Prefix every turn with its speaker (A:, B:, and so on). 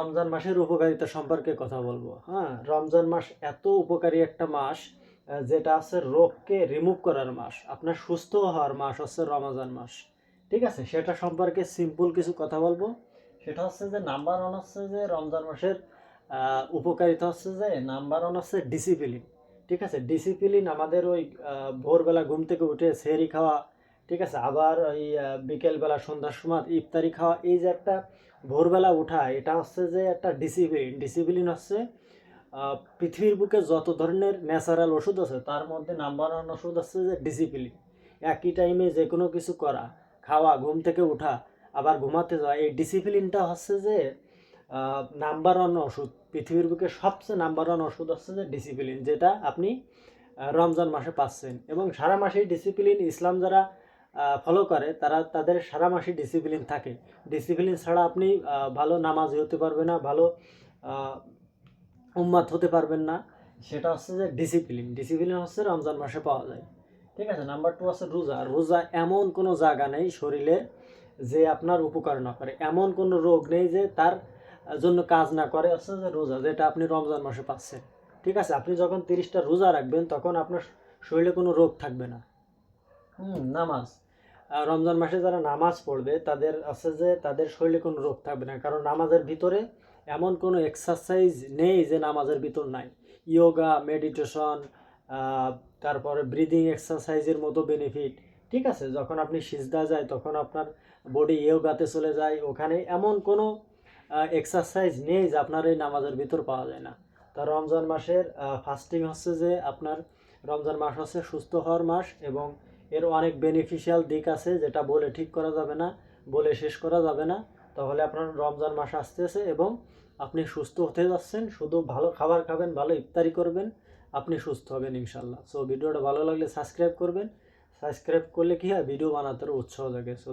A: রমজান মাসের উপকারিতা সম্পর্কে কথা বলবো। হ্যাঁ, রমজান মাস এত উপকারী একটা মাস, যেটা আছে রোগকে রিমুভ করার মাস, আপনার সুস্থ হওয়ার মাস হচ্ছে রমজান মাস। ঠিক আছে, সেটা সম্পর্কে সিম্পল কিছু কথা বলবো। সেটা হচ্ছে যে নাম্বার ওয়ান হচ্ছে যে রমজান মাসের উপকারিতা হচ্ছে যে নাম্বার ওয়ান হচ্ছে ডিসিপ্লিন। ঠিক আছে, ডিসিপ্লিন আমাদের ওই ভোরবেলা ঘুম থেকে উঠে সেহরি খাওয়া, ঠিক আছে, আবার ওই বিকেলবেলা সন্ধ্যার সময় ইফতারি খাওয়া, এই যে একটা ভোরবেলা উঠা, এটা হচ্ছে যে একটা ডিসিপ্লিন। ডিসিপ্লিন হচ্ছে পৃথিবীর বুকে যত ধরনের ন্যাচারাল ওষুধ আছে তার মধ্যে নাম্বার ওয়ান ওষুধ হচ্ছে যে ডিসিপ্লিন। একই টাইমে যে কোনো কিছু করা, খাওয়া, ঘুম থেকে উঠা, আবার ঘুমাতে যাওয়া, এই ডিসিপ্লিনটা হচ্ছে যে নাম্বার ওয়ান ওষুধ। পৃথিবীর বুকে সবচেয়ে নাম্বার ওয়ান ওষুধ হচ্ছে যে ডিসিপ্লিন, যেটা আপনি রমজান মাসে পাচ্ছেন। এবং সারা মাসেই ডিসিপ্লিন ইসলাম যারা ফলো করে তারা তাদের সারা মাসে ডিসিপ্লিন থাকে। ডিসিপ্লিন ছাড়া আপনি ভালো নামাজি হতে পারবে না, ভালো উম্মাত হতে পারবেন না। সেটা হচ্ছে যে ডিসিপ্লিন। ডিসিপ্লিন হচ্ছে রমজান মাসে পাওয়া যায়। ঠিক আছে, নাম্বার টু আছে রোজা। রোজা এমন কোনো জায়গা নেই শরীরে যে আপনার উপকার না করে, এমন কোনো রোগ নেই যে তার জন্য কাজ না করে হচ্ছে যে রোজা, যেটা আপনি রমজান মাসে পাচ্ছেন। ঠিক আছে, আপনি যখন 30টা রোজা রাখবেন তখন আপনার শরীরে কোনো রোগ থাকবে না। নামাজ, রমজান মাসে যারা নামাজ পড়বে তাদের আছে যে তাদের শরীরে কোনো রোগ থাকবে না, কারণ নামাজের ভিতরে এমন কোনো এক্সারসাইজ নেই যে নামাজের ভিতর নাই। ইয়োগা, মেডিটেশন, তারপরে ব্রিদিং এক্সারসাইজের মতো বেনিফিট। ঠিক আছে, যখন আপনি সিজদা যায় তখন আপনার বডি ইয়োগাতে চলে যায়, ওখানে এমন কোনো এক্সারসাইজ নেই যে আপনার এই নামাজের ভিতর পাওয়া যায় না। তা রমজান মাসের ফাস্টিং হচ্ছে যে আপনার, রমজান মাস হচ্ছে সুস্থ হওয়ার মাস, এবং এর অনেক বেনিফিশিয়াল দিক আছে যেটা বলে ঠিক করা যাবে না, বলে শেষ করা যাবে না। তাহলে আপনার রমজান মাস আসতেছে এবং আপনি সুস্থ হতে যাচ্ছেন। শুধু ভালো খাবার খাবেন, ভালো ইফতারি করবেন, আপনি সুস্থ হবেন ইনশাল্লাহ। সো ভিডিওটা ভালো লাগলে সাবস্ক্রাইব করবেন। সাবস্ক্রাইব করলে কি হয়, ভিডিও বানাতে উৎসাহ জাগে। সো